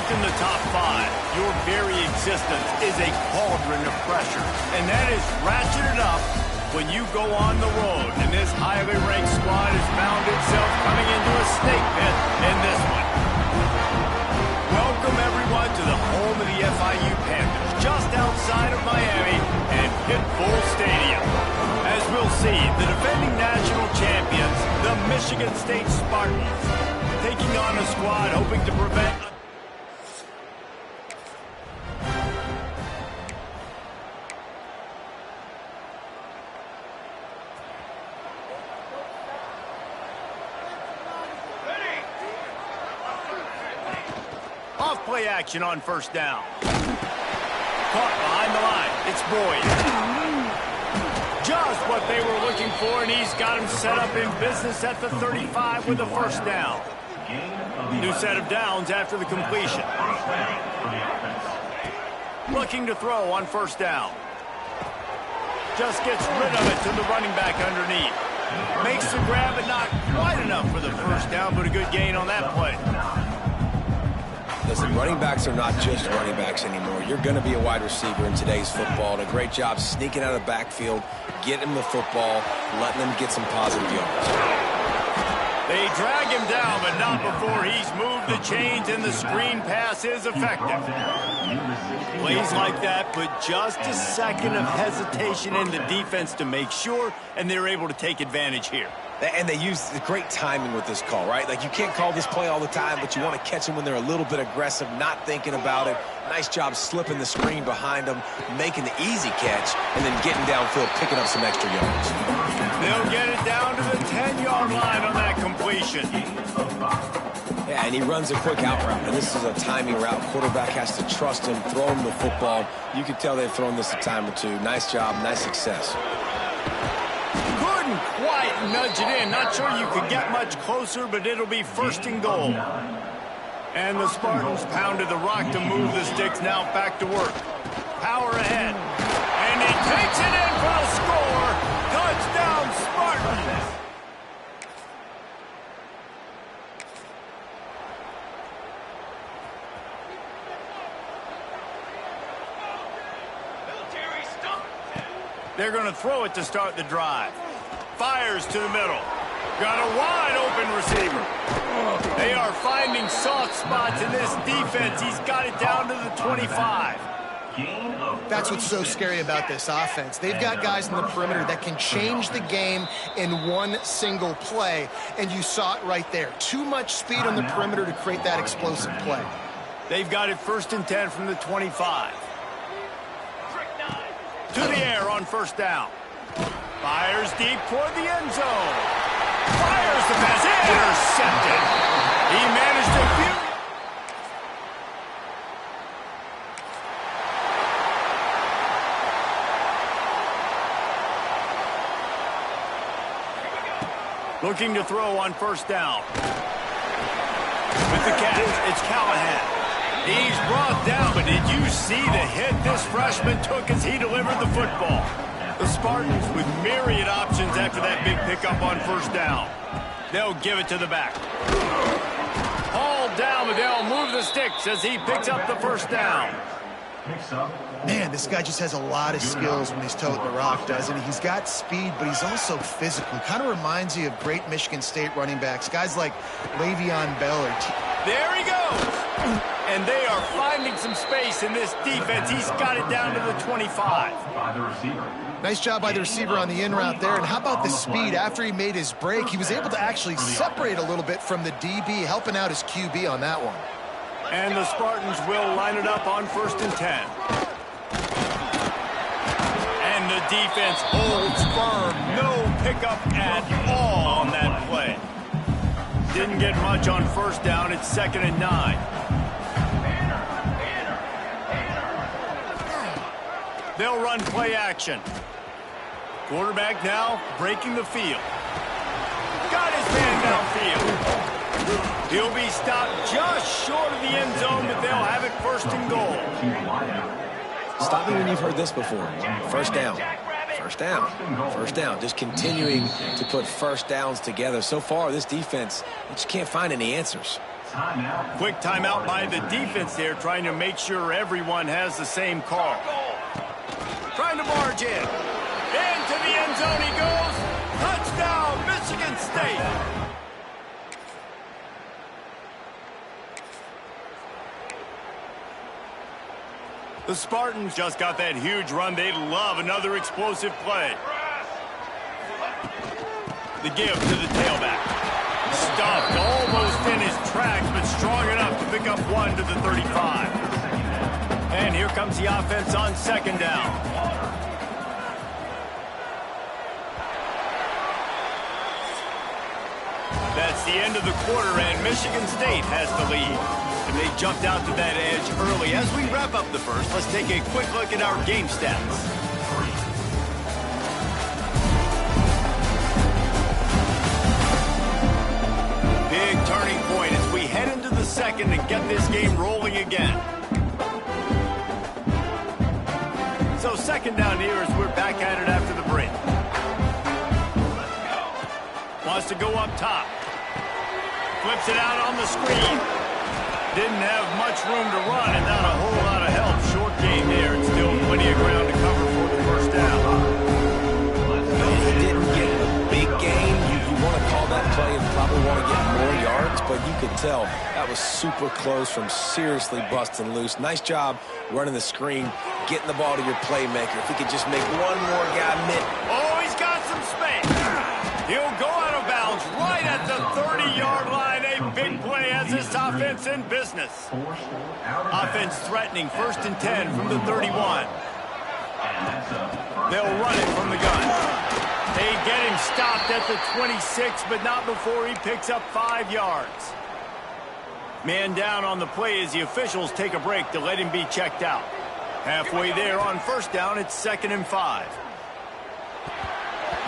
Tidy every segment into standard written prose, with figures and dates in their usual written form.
Ranked in the top 5, your very existence is a cauldron of pressure. And that is ratcheted up when you go on the road. And this highly ranked squad has found itself coming into a snake pit in this one. Welcome, everyone, to the home of the FIU Panthers, just outside of Miami and Pitbull Stadium. As we'll see, the defending national champions, the Michigan State Spartans, taking on a squad hoping to prevent... Off-play action on first down. Caught behind the line. It's Boyd. Just what they were looking for, and he's got him set up in business at the 35 with a first down. New set of downs after the completion. Looking to throw on first down. Just gets rid of it to the running back underneath. Makes the grab, but not quite enough for the first down, but a good gain on that play. Listen, running backs are not just running backs anymore. You're going to be a wide receiver in today's football. And a great job sneaking out of the backfield, getting them the football, letting them get some positive yards. They drag him down, but not before he's moved the chains, and the screen pass is effective. Plays like that, but just a second of hesitation in the defense to make sure, and they're able to take advantage here. And they use the great timing with this call, right? Like, you can't call this play all the time, but you want to catch them when they're a little bit aggressive, not thinking about it. Nice job slipping the screen behind them, making the easy catch, and then getting downfield, picking up some extra yards. They'll get it down to the 10-yard line on that completion. Yeah, and he runs a quick out route, and this is a timing route. Quarterback has to trust him, throw him the football. You can tell they've thrown this a time or two. Nice job, nice success. Couldn't quite nudge it in. Not sure you could get much closer, but it'll be first and goal. And the Spartans pounded the rock to move the sticks. Now back to work. Power ahead. And he takes it in for the score. Touchdown, Spartans. They're going to throw it to start the drive. Fires to the middle. Got a wide open receiver. They are finding soft spots in this defense. He's got it down to the 25. That's what's so scary about this offense. They've got guys in the perimeter that can change the game in one single play, and you saw it right there. Too much speed on the perimeter to create that explosive play. They've got it first and 10 from the 25. To the air on first down. Fires deep toward the end zone. Fires the pass. Intercepted. He managed to... Looking to throw on first down. With the catch, it's Callahan. He's brought down, but did you see the hit this freshman took as he delivered the football? The Spartans with myriad options after that big pickup on first down. They'll give it to the back. Hauled down, but they'll move the sticks as he picks up the first down. Man, this guy just has a lot of skills when he's toting the rock, doesn't he? He's got speed, but he's also physical. Kind of reminds you of great Michigan State running backs. Guys like Le'Veon Bell. There he goes. And they are finding some space in this defense. He's got it down to the 25. Nice job by the receiver on the in route there. And how about the speed? After he made his break, he was able to actually separate a little bit from the DB, helping out his QB on that one. And the Spartans will line it up on first and 10. And the defense holds firm. No pickup at all on that play. Didn't get much on first down. It's second and 9. They'll run play action. Quarterback now breaking the field. Got his man downfield. He'll be stopped just short of the end zone, but they'll have it first and goal. Stop me when you've heard this before. First down. First down. First down. Just continuing to put first downs together. So far, this defense, they just can't find any answers. Quick timeout by the defense there, trying to make sure everyone has the same call. Trying to barge in. Into the end zone he goes. Touchdown, Michigan State. The Spartans just got that huge run. They love another explosive play. The give to the tailback. Stuffed almost in his tracks, but strong enough to pick up one to the 35. And here comes the offense on second down. That's the end of the quarter, and Michigan State has the lead. And they jumped out to that edge early. As we wrap up the first, let's take a quick look at our game stats. Big turning point as we head into the second and get this game rolling again. So second down here as we're back at it after the break. Wants to go up top. Flips it out on the screen. Didn't have much room to run and not a whole lot of help. Short game there and still plenty of ground to cover for the first down. He didn't get a big gain. You want to call that play and probably want to get more yards, but you could tell that was super close from seriously busting loose. Nice job running the screen, getting the ball to your playmaker. If he could just make one more guy miss. Oh, he's got some space. He'll go out of bounds right at the 30-yard line. A big play as this offense in business. Offense threatening 1st and 10 from the 31. They'll run it from the gun. They get him stopped at the 26, but not before he picks up 5 yards. Man down on the play as the officials take a break to let him be checked out. Halfway there on first down, it's 2nd and 5.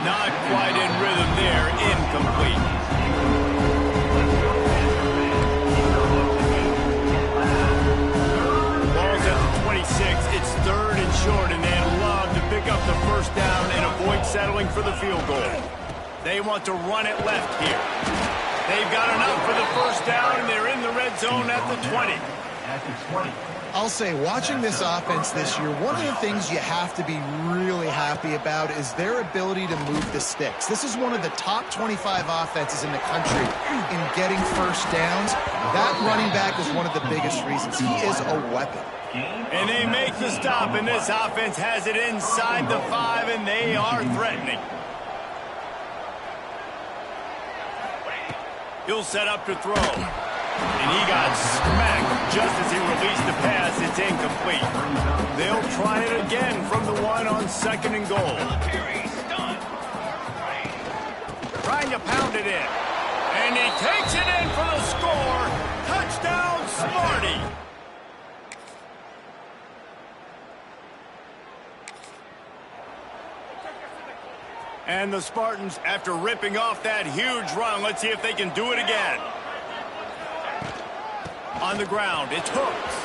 Not quite in rhythm there, incomplete. Ball's at the 26, it's 3rd and short, and they'd love to pick up the first down and avoid settling for the field goal. They want to run it left here. They've got enough for the first down, and they're in the red zone at the 20. I'll say, watching this offense this year, one of the things you have to be really happy about is their ability to move the sticks. This is one of the top 25 offenses in the country in getting first downs. That running back is one of the biggest reasons. He is a weapon. And they make the stop, and this offense has it inside the 5, and they are threatening. He'll set up to throw. And he got smacked just as he released the pass. It's incomplete. They'll try it again from the 1 on 2nd and goal. Trying to pound it in. And he takes it in for the score. Touchdown, Smarty. And the Spartans, after ripping off that huge run, let's see if they can do it again. On the ground, it's Hooks.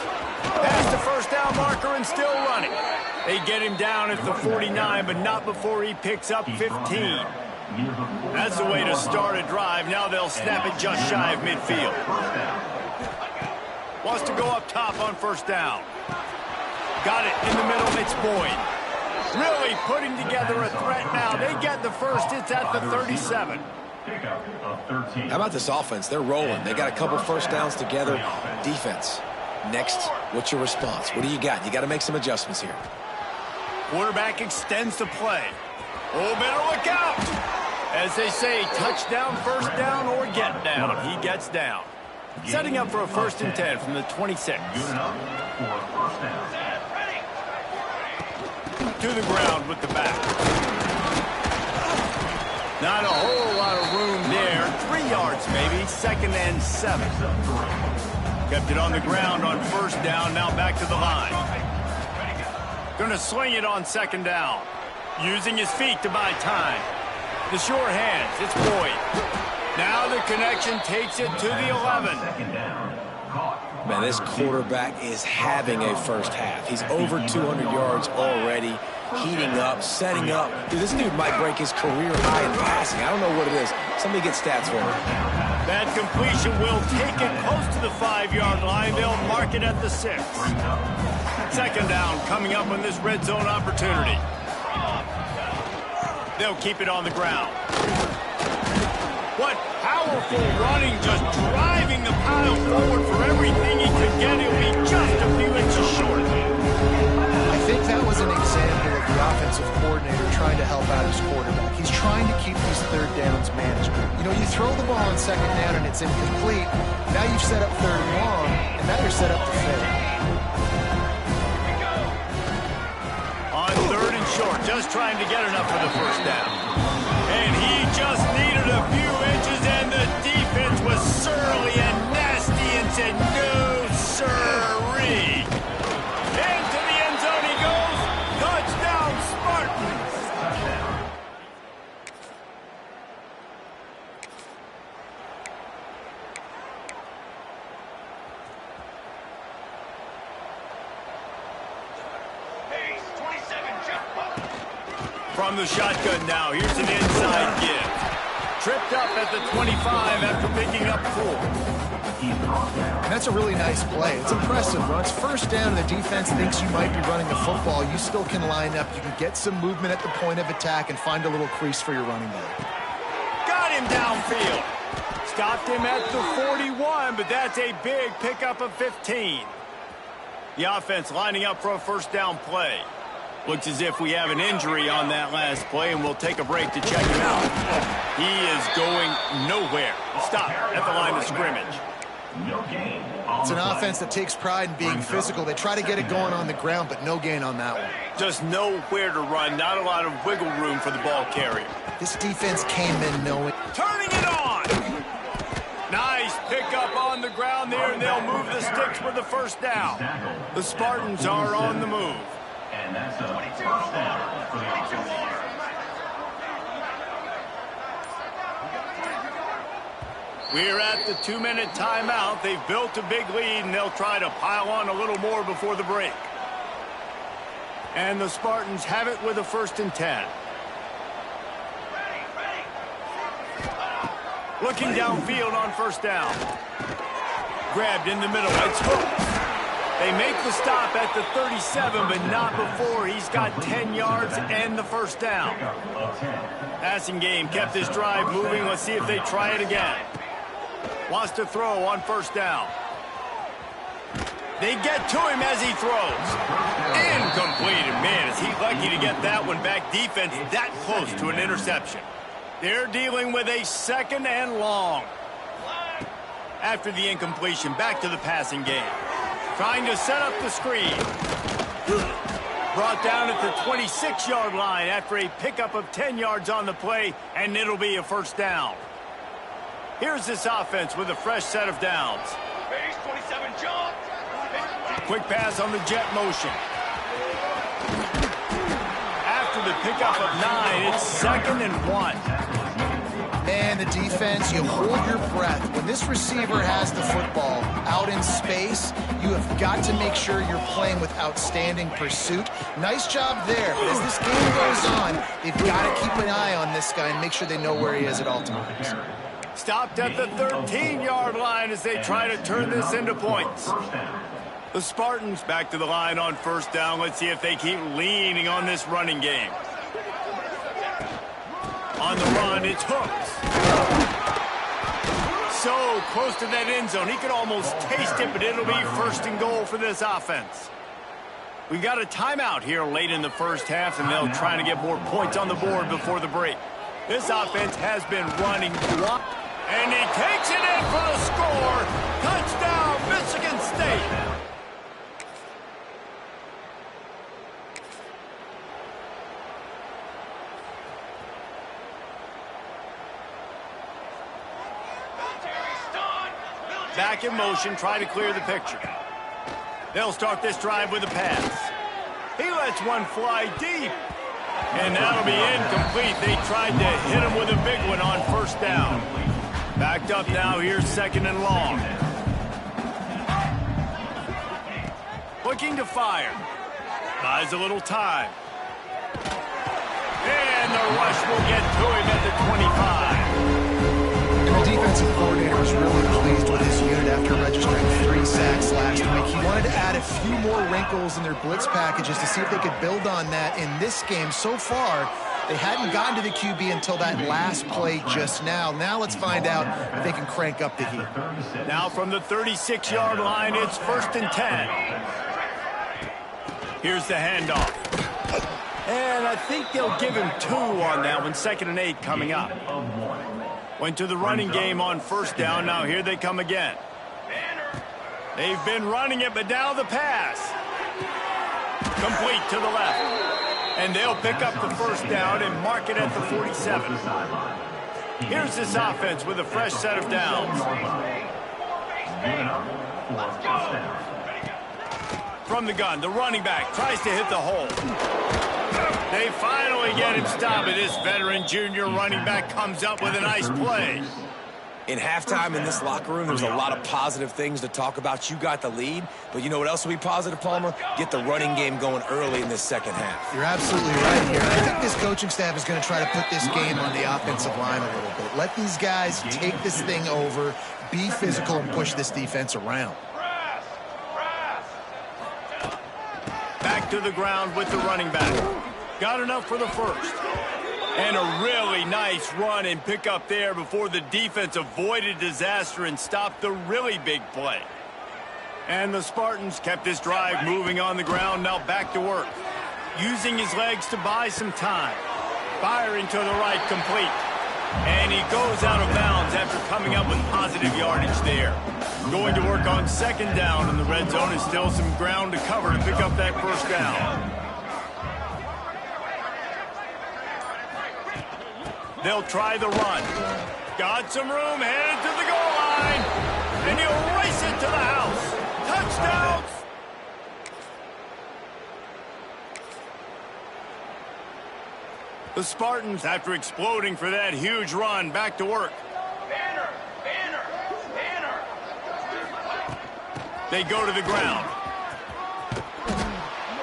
Past the first down marker and still running. They get him down at the 49, but not before he picks up 15. That's the way to start a drive. Now they'll snap it just shy of midfield. Wants to go up top on first down. Got it in the middle, it's Boyd. Really putting together a threat now. They get the first, it's at the 37. How about this offense? They're rolling. They got a couple first downs together. Defense. Next, what's your response? What do you got? You got to make some adjustments here. Quarterback extends the play. Oh, better look out. As they say, touchdown, first down, or get down. He gets down. Setting up for a 1st and 10 from the 26. To the ground with the back. Not a whole lot of room there. 3 yards maybe. 2nd and 7. Kept it on the ground on first down. Now back to the line. Going to sling it on 2nd down. Using his feet to buy time. The sure hands. It's Boyd. Now the connection takes it to the 11. Man, this quarterback is having a first half. He's over 200 yards already, heating up, setting up. Dude, this dude might break his career high in passing. I don't know what it is. Somebody get stats for him. That completion will take it close to the 5-yard line. They'll mark it at the 6. Second down coming up on this red zone opportunity. They'll keep it on the ground. What powerful running, just driving the pile forward for everything he could get. He'll be just a few inches short. I think that was an example of the offensive coordinator trying to help out his quarterback. He's trying to keep these third downs manageable. You know, you throw the ball on second down and it's incomplete. Now you've set up third and long, and now you're set up to fail. On third and short, just trying to get enough for the first down. And he just needed a few inches, and the defense was surly and nasty and said, no, sirree. Into the end zone he goes. Touchdown, Spartans. From the shotgun now, here's an inside give. Tripped up at the 25 after picking up 4. That's a really nice play. It's impressive. When it's first down and the defense thinks you might be running the football, you still can line up. You can get some movement at the point of attack and find a little crease for your running back. Got him downfield. Stopped him at the 41, but that's a big pickup of 15. The offense lining up for a first down play. Looks as if we have an injury on that last play, and we'll take a break to check him out. He is going nowhere. Stop at the line of scrimmage. It's an offense that takes pride in being physical. They try to get it going on the ground, but no gain on that one. Just nowhere to run. Not a lot of wiggle room for the ball carrier. This defense came in knowing. Turning it on. Nice pickup on the ground there, and they'll move the sticks with the first down. The Spartans are on the move. And that's a first down for the offense. We're at the 2-minute timeout. They've built a big lead, and they'll try to pile on a little more before the break. And the Spartans have it with a 1st and 10. Looking downfield on first down. Grabbed in the middle. It's hooked. They make the stop at the 37, but not before he's got 10 yards and the first down. Passing game kept this drive moving. Let's see if they try it again. Wants to throw on first down. They get to him as he throws. Incomplete. And man, is he lucky to get that one back. Defense that close to an interception. They're dealing with a 2nd and long. After the incompletion, back to the passing game. Trying to set up the screen. Brought down at the 26-yard line after a pickup of 10 yards on the play, and it'll be a first down. Here's this offense with a fresh set of downs. Base 27, John. Quick pass on the jet motion. After the pickup of 9, it's 2nd and 1. Man, the defense, you hold your breath. When this receiver has the football out in space, you have got to make sure you're playing with outstanding pursuit. Nice job there. As this game goes on, they've got to keep an eye on this guy and make sure they know where he is at all times. Stopped at the 13-yard line as they try to turn this into points. The Spartans back to the line on first down. Let's see if they keep leaning on this running game. On the run, it's hooked. So close to that end zone. He could almost taste it, but it'll be 1st and goal for this offense. We got a timeout here late in the first half, and they'll try to get more points on the board before the break. This offense has been running wild, and he takes it in for the score. Touchdown, Michigan State. Back in motion, try to clear the picture. They'll start this drive with a pass. He lets one fly deep. And that'll be incomplete. They tried to hit him with a big one on first down. Backed up now, here's 2nd and long. Looking to fire. Buys a little time. And the rush will get to him at the 25. And The defensive coordinator was really pleased with his unit after registering 3 sacks last week. He wanted to add a few more wrinkles in their blitz packages to see if they could build on that in this game. So far, they hadn't gotten to the QB until that last play just now. Now let's find out if they can crank up the heat. Now from the 36-yard line, it's 1st and 10. Here's the handoff. And I think they'll give him 2 on that one. 2nd and 8 coming up. Went to the running game on 1st down. Now here they come again. They've been running it, but now the pass. Complete to the left. And they'll pick up the 1st down and mark it at the 47. Here's this offense with a fresh set of downs. From the gun, the running back tries to hit the hole. They finally get him stopped, and this veteran junior running back comes up with a nice play. In halftime in this locker room, there's a lot of positive things to talk about. You got the lead, but you know what else will be positive, Palmer? Get the running game going early in this second half. You're absolutely right here. I think this coaching staff is going to try to put this game on the offensive line a little bit. Let these guys take this thing over, be physical, and push this defense around. Back to the ground with the running back. Got enough for the 1st. And a really nice run and pick up there before the defense avoided disaster and stopped the really big play. And the Spartans kept this drive moving on the ground, now back to work. Using his legs to buy some time. Firing to the right, complete. And he goes out of bounds after coming up with positive yardage there. Going to work on 2nd down in the red zone, is still some ground to cover to pick up that 1st down. They'll try the run. Got some room, headed to the goal line. And he'll race it to the house. Touchdown! The Spartans, after exploding for that huge run, back to work. Banner! They go to the ground.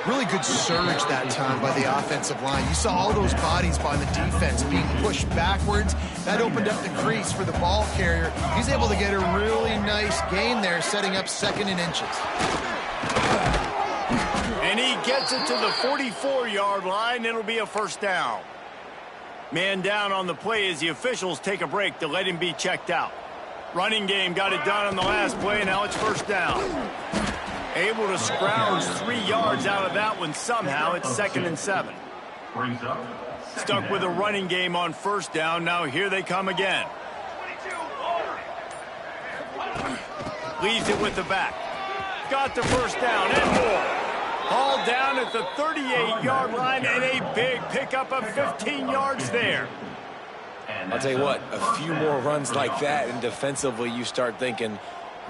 Really good surge that time by the offensive line. You saw all those bodies by the defense being pushed backwards. That opened up the crease for the ball carrier. He's able to get a really nice gain there, setting up 2nd and inches. And he gets it to the 44-yard line. It'll be a 1st down. Man down on the play as the officials take a break to let him be checked out. Running game got it done on the last play, and now it's 1st down. Able to scrounge 3 yards out of that one somehow. It's 2nd and 7. Stuck with a running game on 1st down. Now here they come again. Leaves it with the back. Got the 1st down and more. Hauled down at the 38-yard line, and a big pickup of 15 yards there. I'll tell you what, a few more runs like that, and defensively you start thinking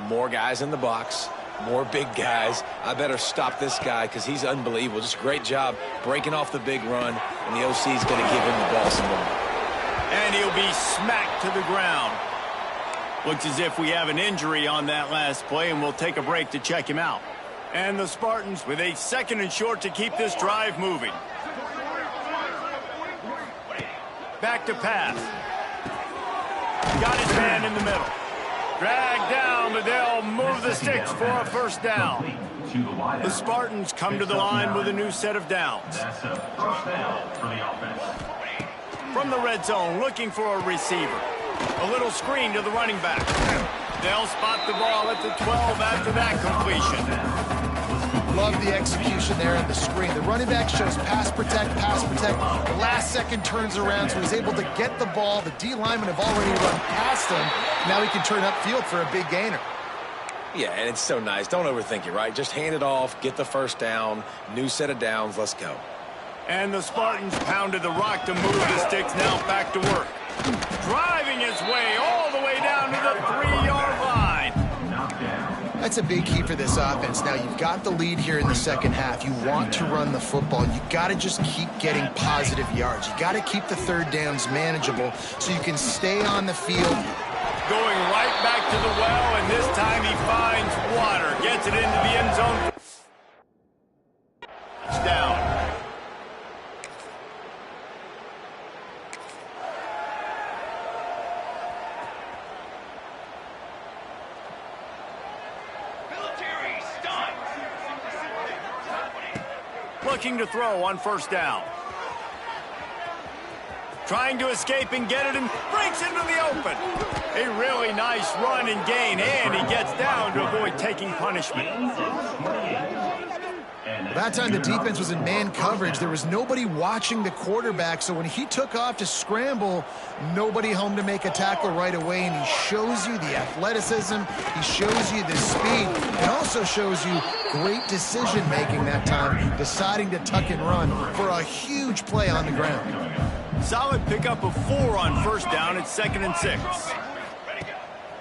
more guys in the box, more big guys. I better stop this guy because he's unbelievable. Just a great job breaking off the big run, and the OC is going to give him the ball some more. And he'll be smacked to the ground. Looks as if we have an injury on that last play, and we'll take a break to check him out. And the Spartans with a 2nd and short to keep this drive moving. Back to pass. Got his man in the middle. Dragged down, but they'll move the sticks for a 1st down. The Spartans come to the line with a new set of downs. From the red zone, looking for a receiver. A little screen to the running back. They'll spot the ball at the 12 after that completion. Love the execution there on the screen. The running back shows pass protect, pass protect. The last second turns around, so he's able to get the ball. The D linemen have already run past him. Now he can turn upfield for a big gainer. Yeah, and it's so nice. Don't overthink it, right? Just hand it off, get the 1st down, new set of downs, let's go. And the Spartans pounded the rock to move the sticks, now back to work. Driving his way all the way down to the 3-yard line. That's a big key for this offense. Now, you've got the lead here in the second half. You want to run the football. You got to just keep getting positive yards. You got to keep the 3rd downs manageable so you can stay on the field. Going right back to the well, and this time he finds water. Gets it into the end zone. Touchdown. Looking to throw on first down. Trying to escape and get it and breaks into the open. A really nice run and gain, and he gets down to avoid taking punishment. That time the defense was in man coverage. There was nobody watching the quarterback, so when he took off to scramble, nobody home to make a tackle right away, and he shows you the athleticism, he shows you the speed, and also shows you great decision-making that time, deciding to tuck and run for a huge play on the ground. Solid pickup of 4 on first down at 2nd and 6.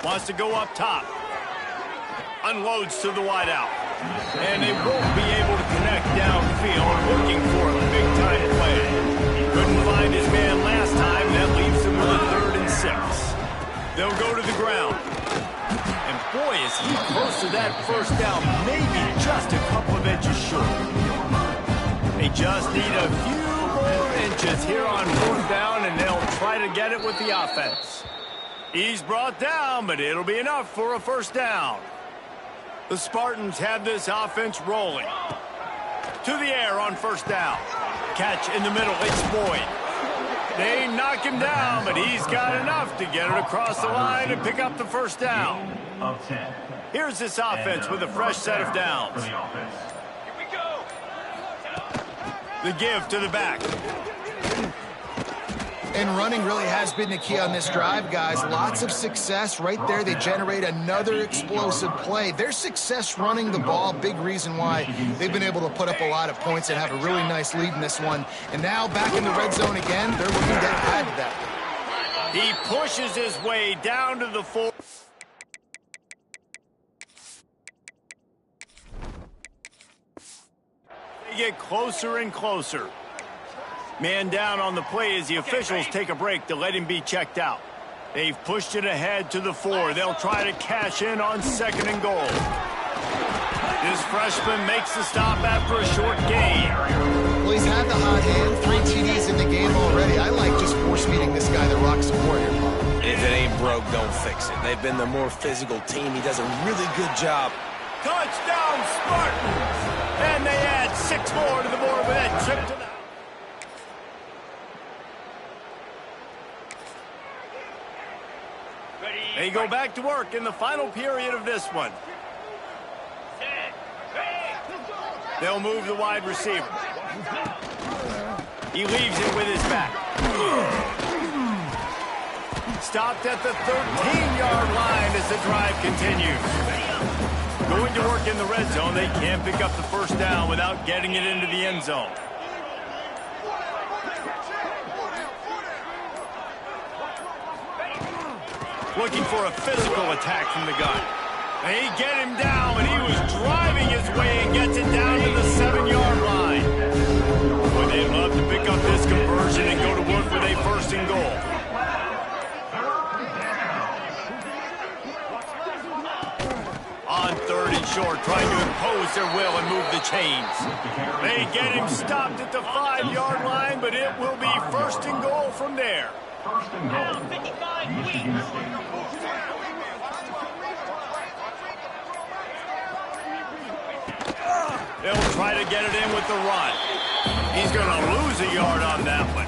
Wants to go up top. Unloads to the wideout. And they won't be able to connect downfield, looking for a big-time play. Couldn't find his man last time. That leaves him with a 3rd and 6. They'll go to the ground. And boy, is he close to that first down, maybe just a couple of inches short. They just need a few more inches here on 4th down, and they'll try to get it with the offense. He's brought down, but it'll be enough for a first down. The Spartans have this offense rolling. To the air on first down. Catch in the middle, it's Boyd. They knock him down, but he's got enough to get it across the line and pick up the first down. Here's this offense with a fresh set of downs. The give to the back. And running really has been the key on this drive, guys. Lots of success right there. They generate another explosive play. Their success running the ball, big reason why they've been able to put up a lot of points and have a really nice lead in this one. And now back in the red zone again, they're looking to add to that. He pushes his way down to the 4. They get closer and closer. Man down on the play as the officials take a break to let him be checked out. They've pushed it ahead to the 4. They'll try to cash in on 2nd and goal. This freshman makes the stop after a short gain. Well, he's had the hot hand, 3 TDs in the game already. I like just force-feeding this guy the rock support here. If it ain't broke, don't fix it. They've been the more physical team. He does a really good job. Touchdown, Spartans! And they add 6 more to the board with that trip to the... They go back to work in the final period of this one. They'll move the wide receiver. He leaves it with his back. Stopped at the 13-yard line as the drive continues. Going to work in the red zone. They can't pick up the first down without getting it into the end zone. Looking for a physical attack from the gun. They get him down, and he was driving his way and gets it down to the 7-yard line. Boy, they'd love to pick up this conversion and go to work with a 1st and goal. On 3rd and short, trying to impose their will and move the chains. They get him stopped at the 5-yard line, but it will be 1st and goal from there. 1st and goal. Michigan State. They'll try to get it in with the run. He's going to lose a yard on that one.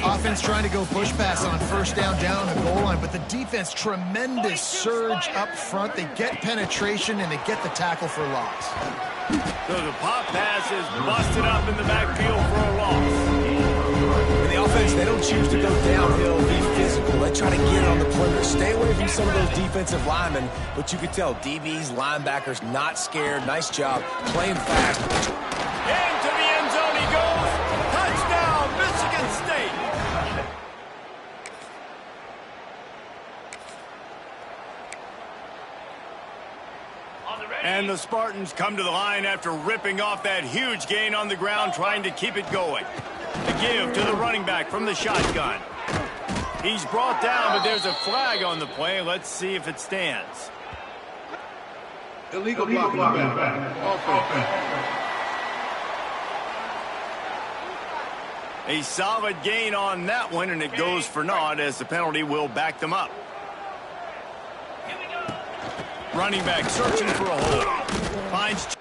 Offense trying to go push pass on first down the goal line, but the defense, tremendous surge up front. They get penetration, and they get the tackle for loss. So the pop pass is busted up in the backfield for a loss. In the offense, they don't choose to go downhill, be physical. They try to get it on the perimeter. Stay away from some of those defensive linemen, but you could tell DBs, linebackers, not scared. Nice job playing fast. Into the end zone he goes. Touchdown, Michigan State. And the Spartans come to the line after ripping off that huge gain on the ground, trying to keep it going. The give to the running back from the shotgun. He's brought down, but there's a flag on the play. Let's see if it stands. Illegal blocking back. Offense. A solid gain on that one, and it goes for naught as the penalty will back them up. Running back searching for a hole. Finds...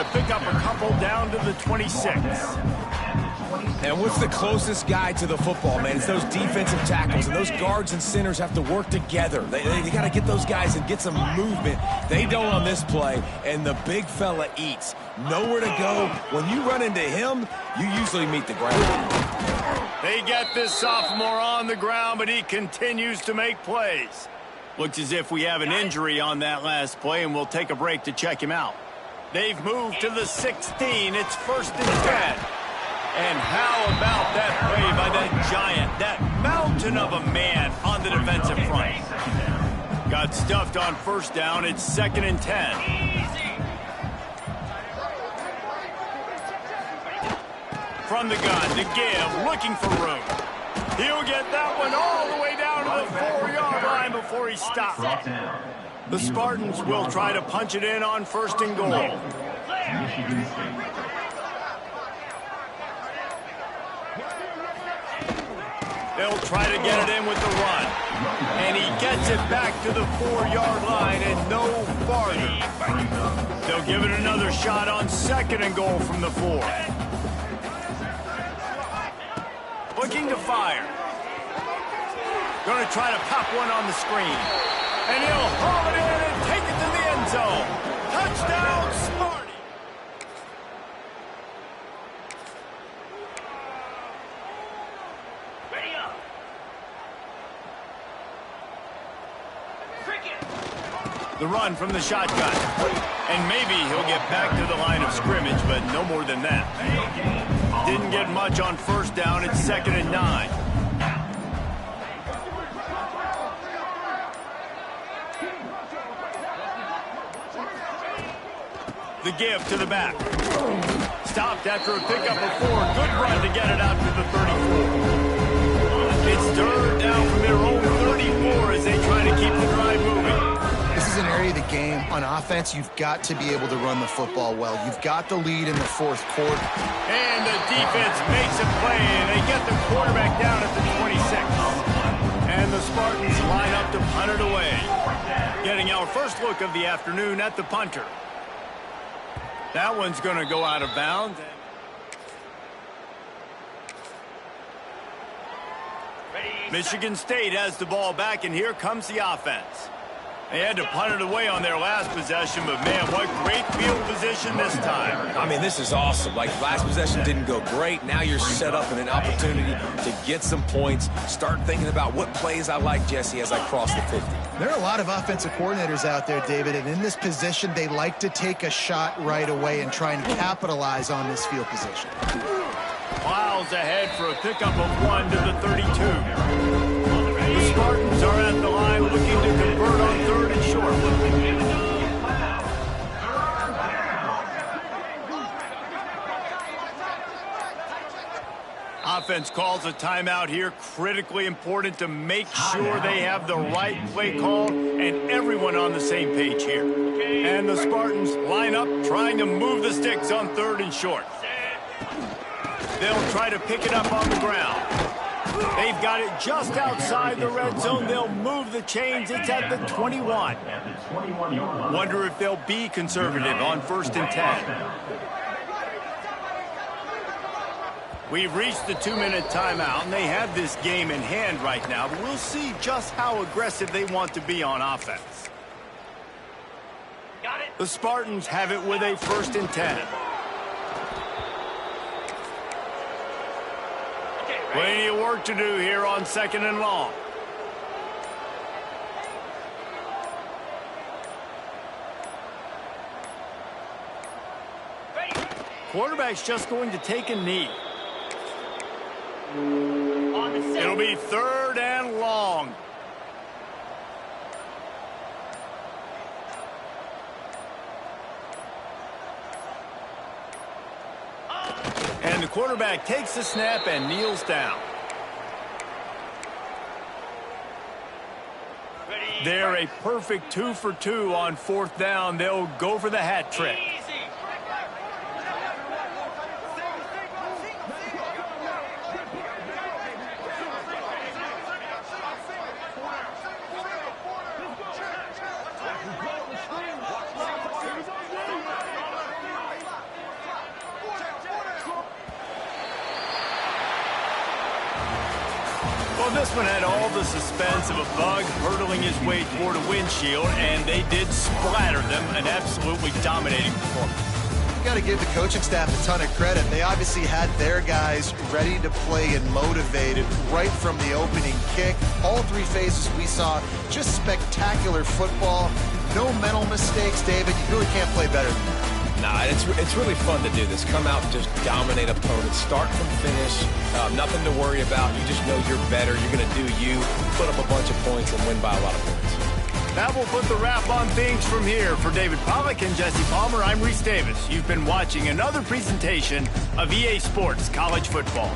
to pick up a couple down to the 26. And what's the closest guy to the football, man? It's those defensive tackles, and those guards and centers have to work together. They got to get those guys and get some movement. They don't on this play, and the big fella eats. Nowhere to go. When you run into him, you usually meet the ground. They get this sophomore on the ground, but he continues to make plays. Looks as if we have an injury on that last play, and we'll take a break to check him out. They've moved to the 16. It's 1st and 10. And how about that play by that giant, that mountain of a man on the defensive front? Got stuffed on 1st down. It's 2nd and 10. From the gun to give, looking for room. He'll get that one all the way down to the 4-yard line before he stops. The Spartans will try to punch it in on 1st and goal. Michigan State. They'll try to get it in with the run. And he gets it back to the 4-yard line and no farther. They'll give it another shot on 2nd and goal from the 4. Looking to fire. Going to try to pop one on the screen. And he'll haul it in and take it to the end zone. Touchdown, Sparty. The run from the shotgun. And maybe he'll get back to the line of scrimmage, but no more than that. Didn't get much on 1st down. It's 2nd and 9. The give to the back. Stopped after a pickup of 4. Good run to get it out to the 34. It's 3rd down from their own 34 as they try to keep the drive moving. This is an area of the game. On offense, you've got to be able to run the football well. You've got the lead in the 4th quarter. And the defense makes a play, and they get the quarterback down at the 26. And the Spartans line up to punt it away. Getting our first look of the afternoon at the punter. That one's going to go out of bounds. Michigan State has the ball back, and here comes the offense. They had to punt it away on their last possession, but man, what great field position this time. I mean, this is awesome. Like, last possession didn't go great. Now you're set up in an opportunity to get some points. Start thinking about what plays I like, Jesse, as I cross the 50. There are a lot of offensive coordinators out there, David, and in this position, they like to take a shot right away and try and capitalize on this field position. Miles ahead for a pickup of 1 to the 32. The Spartans are at the line looking to convert on 3rd and short. Offense calls a timeout here. Critically important to make sure they have the right play call and everyone on the same page here. And the Spartans line up trying to move the sticks on 3rd and short. They'll try to pick it up on the ground. They've got it just outside the red zone. They'll move the chains. It's at the 21. Wonder if they'll be conservative on 1st and 10. We've reached the 2-minute timeout, and they have this game in hand right now, but we'll see just how aggressive they want to be on offense. Got it. The Spartans have it with a 1st and 10. Plenty of work to do here on 2nd and long. Quarterback's just going to take a knee. It'll be 3rd and long. And the quarterback takes the snap and kneels down. They're a perfect 2 for 2 on 4th down. They'll go for the hat trick. Well, this one had all the suspense of a bug hurtling his way toward a windshield, and they did splatter them, an absolutely dominating performance. You got to give the coaching staff a ton of credit. They obviously had their guys ready to play and motivated right from the opening kick. All three phases we saw, just spectacular football. No mental mistakes, David. You really can't play better than that. Nah, it's really fun to do this. Come out and just dominate opponents, start from finish, nothing to worry about. You just know you're better. You're going to do you, put up a bunch of points, and win by a lot of points. That will put the wrap on things from here. For David Pollack and Jesse Palmer, I'm Reese Davis. You've been watching another presentation of EA Sports College Football.